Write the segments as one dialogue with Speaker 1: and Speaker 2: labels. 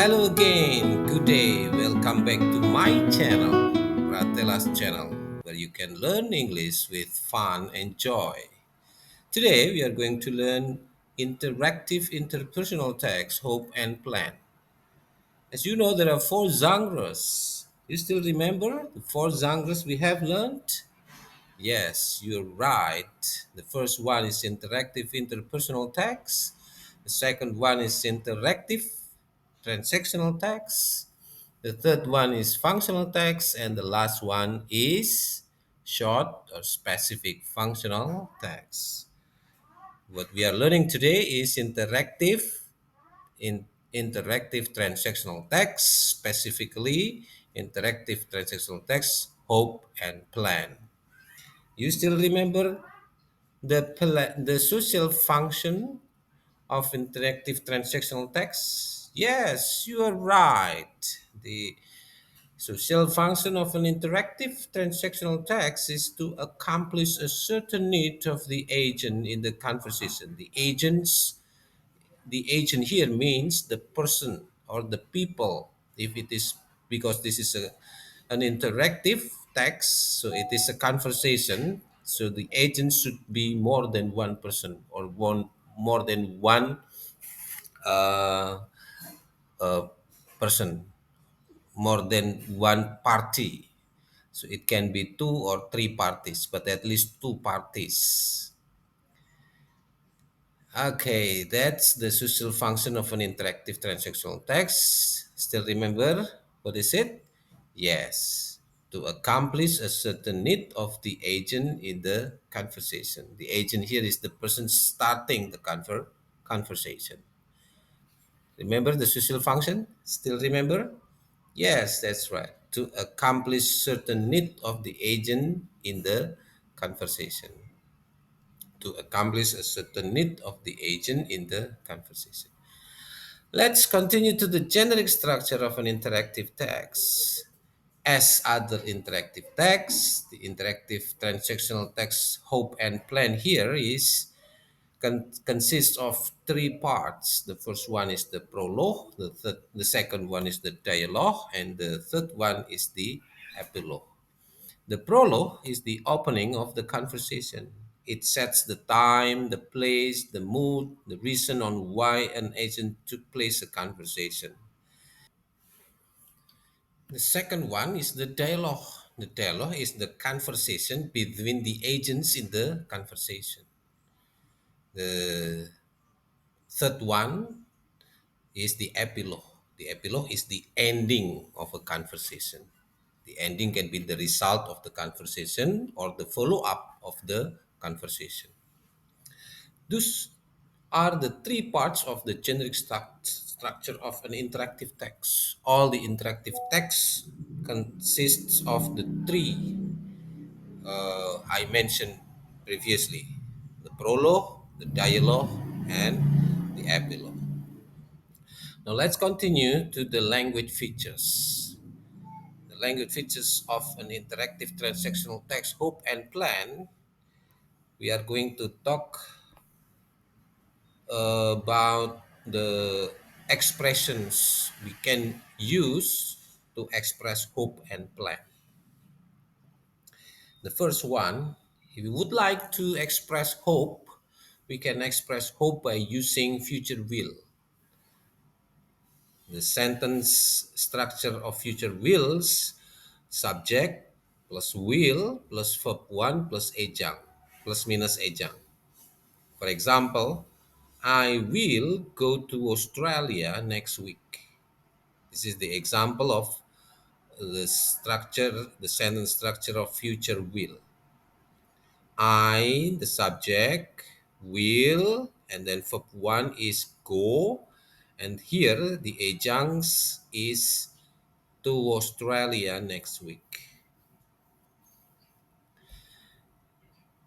Speaker 1: Hello again, good day. Welcome back to my channel, Pratela's channel, where you can learn English with fun and joy. Today we are going to learn interactive interpersonal text, hope and plan. As you know, there are four genres. You still remember the four genres we have learned? Yes, you're right. The first one is interactive interpersonal text. The second one is interactive transactional text. The third one is functional text. And the last one is short or specific functional text. What we are learning today is in interactive transactional text, specifically interactive transactional text, hope and plan. You still remember the social function of interactive transactional text? Yes, you are right. The social function of an interactive transactional text is to accomplish a certain need of the agent in the conversation. The agent here means the person or the people. If it is because this is an interactive text, so it is a conversation. So the agent should be more than one person or more than one uh, person, more than one party. So it can be two or three parties, but at least two parties. Okay, that's the social function of an interactive transactional text. Still remember what is it? Yes, to accomplish a certain need of the agent in the conversation. The agent here is the person starting the conversation. Remember the social function? Still remember? Yes, that's right. To accomplish certain need of the agent in the conversation. To accomplish a certain need of the agent in the conversation. Let's continue to the generic structure of an interactive text. As other interactive texts, the interactive transactional text hope and plan here consists of three parts. The first one is the prologue, the second one is the dialogue, and the third one is the epilogue. The prologue is the opening of the conversation. It sets the time, the place, the mood, the reason on why an agent took place a conversation. The second one is the dialogue. The dialogue is the conversation between the agents in the conversation. The third one is the epilogue. The epilogue is the ending of a conversation. The ending can be the result of the conversation or the follow up of the conversation. Those are the three parts of the generic structure of an interactive text. All the interactive text consists of the three I mentioned previously: the prologue, the dialogue, and the epilogue. Now let's continue to the language features. The language features of an interactive transactional text hope and plan. We are going to talk about the expressions we can use to express hope and plan. The first one, if we would like to express hope, we can express hope by using future will. The sentence structure of future wills: subject plus will plus verb 1 plus ejang plus minus ejang. For example, I will go to Australia next week. This is the example of the sentence structure of future will. I, the subject, will, and then verb 1 is go, and here the adjuncts is to Australia next week.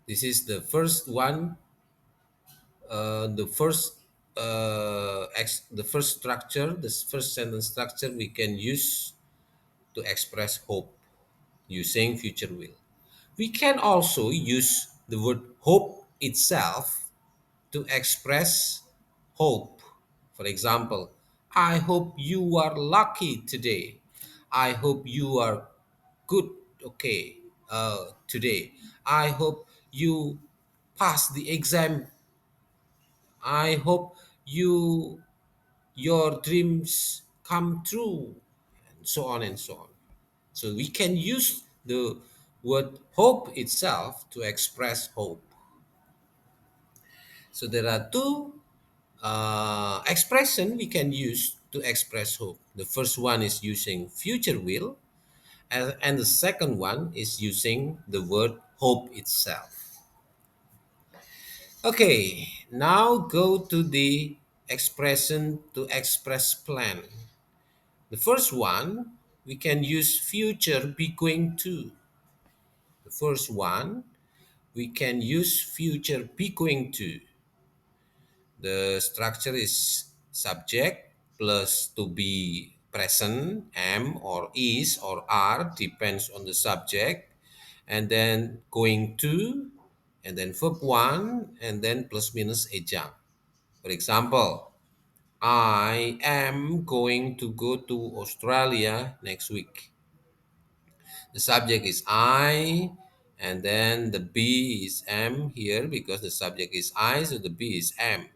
Speaker 1: This is the first one, the first the first structure, the first sentence structure we can use to express hope using future will. We can also use the word hope itself to express hope. For example, I hope you are lucky today. I hope you are good, okay, today. I hope you pass the exam. I hope your dreams come true, and so on and so on. So we can use the word hope itself to express hope. So there are two expression we can use to express hope. The first one is using future will, and the second one is using the word hope itself. Okay, now go to the expression to express plan. The first one, we can use future be going to. The first one, we can use future be going to. The structure is subject plus to be present, am or is or are, depends on the subject, and then going to, and then verb one, and then plus minus ejang. For example, I am going to go to Australia next week. The subject is I, and then the be is am here because the subject is I, so the be is am.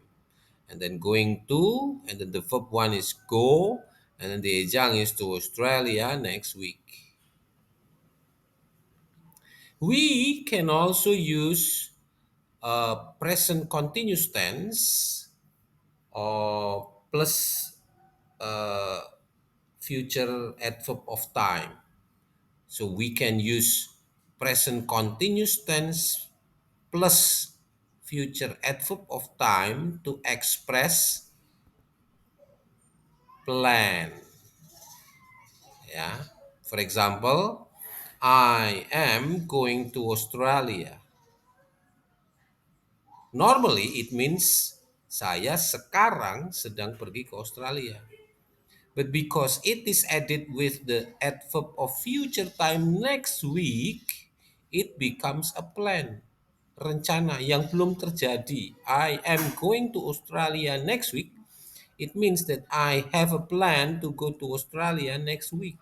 Speaker 1: And then going to, and then the verb one is go, and then the ejang is to Australia next week. We can also use present continuous tense or plus uh, future adverb of time. So we can use present continuous tense plus future adverb of time to express plan. Yeah. For example, I am going to Australia. Normally it means saya sekarang sedang pergi ke Australia. But because it is added with the adverb of future time next week, it becomes a plan. Rencana yang belum terjadi. I am going to Australia next week. It means that I have a plan to go to Australia next week.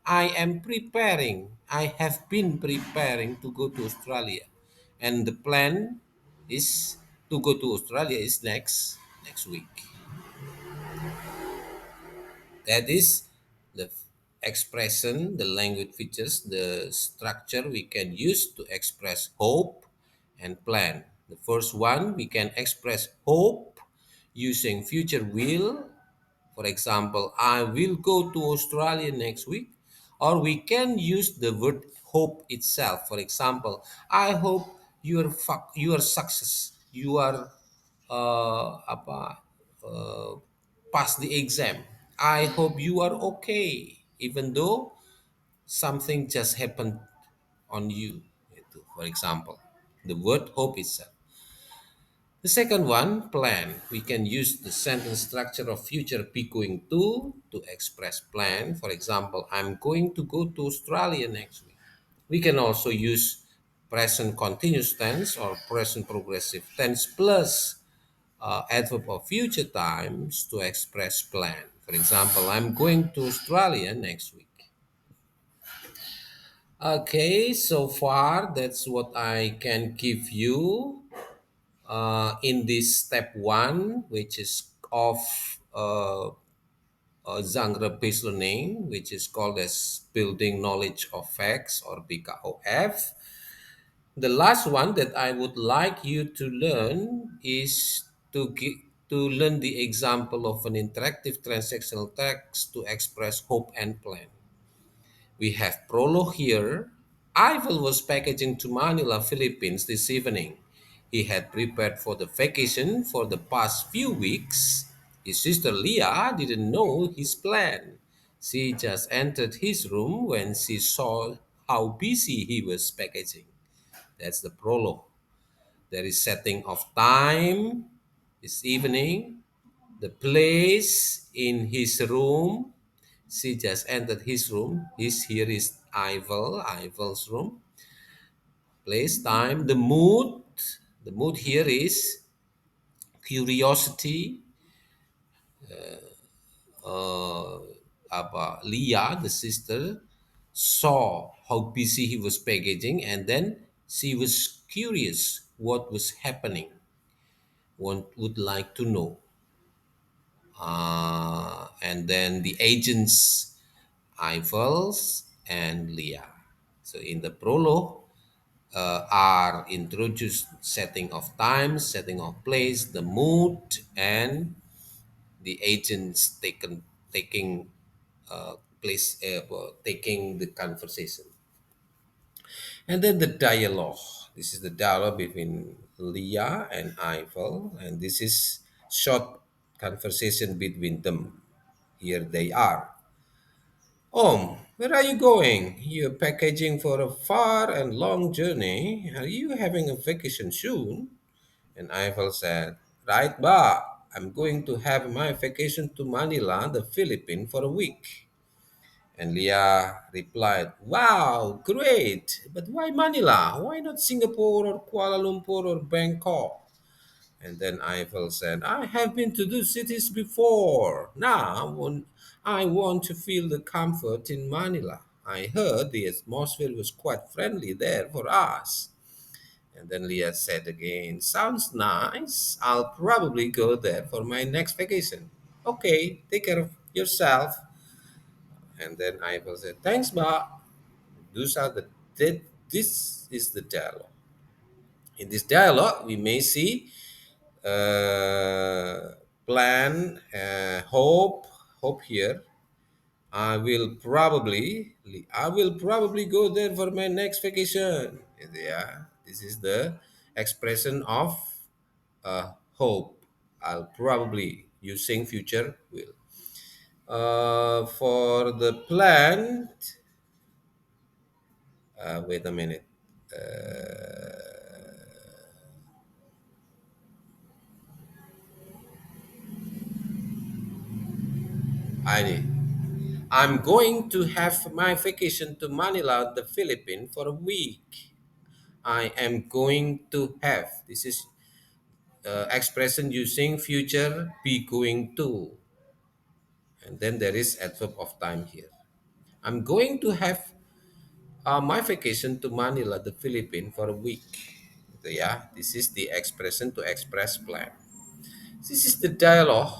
Speaker 1: I am preparing. I have been preparing to go to Australia. And the plan is to go to Australia is next week. That is the expression, the language features, the structure we can use to express hope and plan. The first one, we can express hope using future will. For example, I will go to Australia next week. Or we can use the word hope itself. For example, I hope your success, you are pass the exam. I hope you are okay, even though something just happened on you. For example, the word hope itself. The second one, plan. We can use the sentence structure of future be going to express plan. For example, I'm going to go to Australia next week. We can also use present continuous tense or present progressive tense plus adverb of future times to express plan. For example, I'm going to Australia next week. Okay, so far that's what I can give you in this step one, which is of genre based learning, which is called as building knowledge of facts or BKoF. The last one that I would like you to learn is to learn the example of an interactive transactional text to express hope and plan. We have prologue here. Ival was packaging to Manila, Philippines this evening. He had prepared for the vacation for the past few weeks. His sister Leah didn't know his plan. She just entered his room when she saw how busy he was packaging. That's the prologue. There is setting of time this evening, the place in his room. She just entered his room. Here is Ival's room. Place, time, the mood. The mood here is curiosity, uh, Leah, the sister, saw how busy he was packaging, and then she was curious what was happening. One would like to know. And then the agents, Ivals and Leah. So in the prologue, are introduced setting of time, setting of place, the mood, and the agents taking place, taking the conversation. And then the dialogue. This is the dialogue between Leah and Eiffel, and this is short conversation between them. Here they are. Where are you going? You're packaging for a far and long journey. Are you having a vacation soon? And Eiffel said, right, ba. I'm going to have my vacation to Manila, the Philippines, for a week. And Leah replied, wow, great. But why Manila? Why not Singapore or Kuala Lumpur or Bangkok? And then Eiffel said, I have been to those cities before. Now I want to feel the comfort in Manila. I heard the atmosphere was quite friendly there for us. And then Leah said again, sounds nice. I'll probably go there for my next vacation. Okay, take care of yourself. And then Eiffel said, thanks, Ba. Those are this is the dialogue. In this dialogue, we may see plan, hope here. I will probably go there for my next vacation. Yeah, this is the expression of hope. I'll probably using future will. For the plan, wait a minute. I I'm going to have my vacation to Manila, the Philippines, for a week. I am going to have. This is expression using future be going to. And then there is adverb of time here. I'm going to have my vacation to Manila, the Philippines, for a week. So, yeah, this is the expression to express plan. This is the dialogue,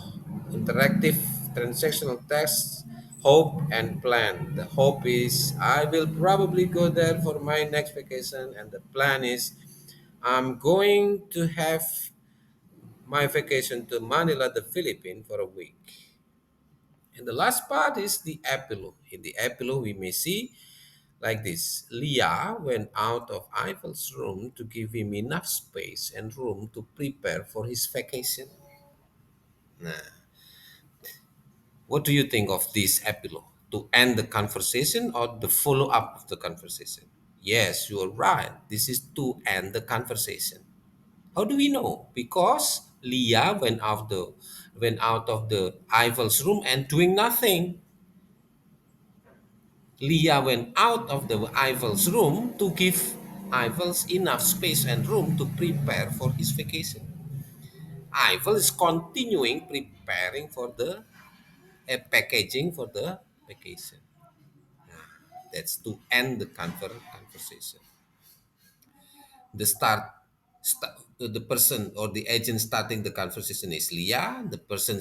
Speaker 1: interactive, transactional text, hope and plan. The hope is I will probably go there for my next vacation, and the plan is I'm going to have my vacation to Manila, the Philippines, for a week. And the last part is the epilogue. In the epilogue, we may see like this Leah went out of Eiffel's room to give him enough space and room to prepare for his vacation. Nah, what do you think of this epilogue? To end the conversation or the follow up of the conversation? Yes, you are right. This is to end the conversation. How do we know? Because Leah went out of the Eiffel's room and doing nothing. Leah went out of the Eiffel's room to give Eiffels enough space and room to prepare for his vacation. Eiffel is continuing preparing for the packaging for the vacation. That's to end the conversation. The person or the agent starting the conversation is Leah. The person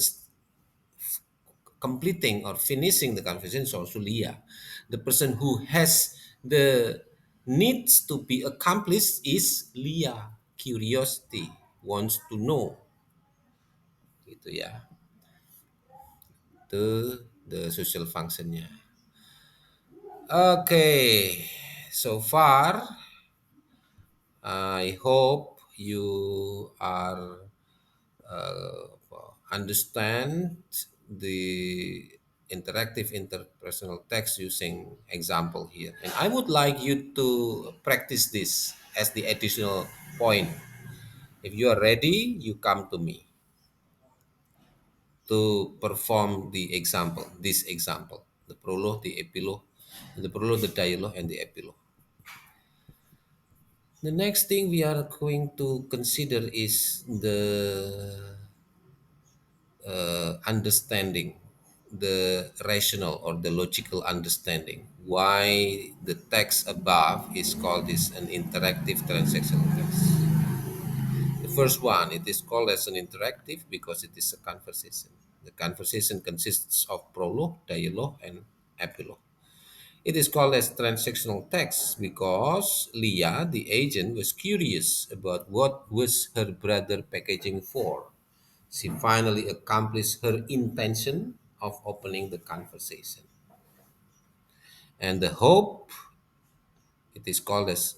Speaker 1: completing or finishing the conversation is also Leah. The person who has the needs to be accomplished is Leah. Curiosity, wants to know, gitu ya. Itu the social functionnya. Okay, so far I hope you are understand the interactive interpersonal text using example here. And I would like you to practice this as the additional point. If you are ready, you come to me to perform the example, this example, the prologue, the epilogue, the prologue, the dialogue, and the epilogue. The next thing we are going to consider is the understanding the rational or the logical understanding why the text above is called as an interactive transactional text. The first one, it is called as an interactive because it is a conversation. The conversation consists of prologue, dialogue, and epilogue. It is called as transactional text because Leah, the agent, was curious about what was her brother packaging for. She finally accomplished her intention of opening the conversation. And the hope, it is called as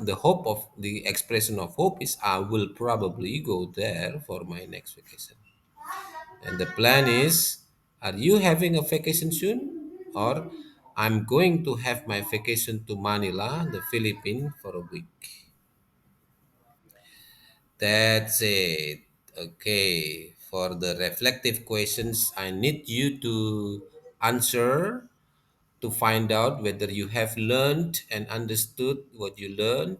Speaker 1: the hope of the expression of hope is I will probably go there for my next vacation. And the plan is, are you having a vacation soon? Or I'm going to have my vacation to Manila, the Philippines, for a week. That's it. Okay. For the reflective questions, I need you to answer to find out whether you have learned and understood what you learned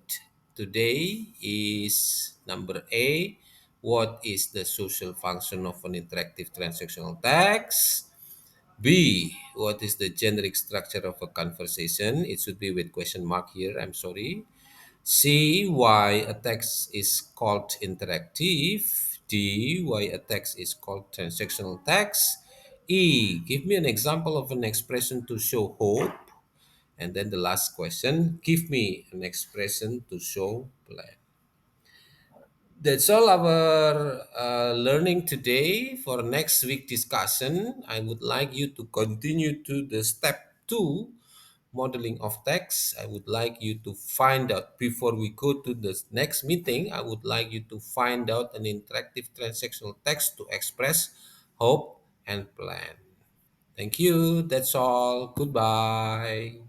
Speaker 1: today is number A. What is the social function of an interactive transactional text? B. What is the generic structure of a conversation? It should be with question mark here. I'm sorry. C. Why a text is called interactive. D. Why a text is called transactional text. E. Give me an example of an expression to show hope. And then the last question, give me an expression to show plan. That's all our learning today. For next week discussion, I would like you to continue to the step 2 modeling of text. I would like you to find out before we go to the next meeting. I would like you to find out an interactive transactional text to express hope and plan. Thank you. That's all. Goodbye.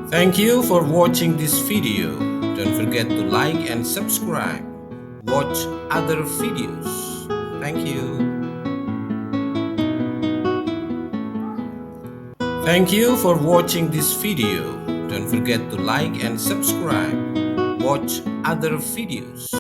Speaker 1: Thank you for watching this video. Don't forget to like and subscribe. Watch other videos. Thank you. Thank you for watching this video. Don't forget to like and subscribe. Watch other videos.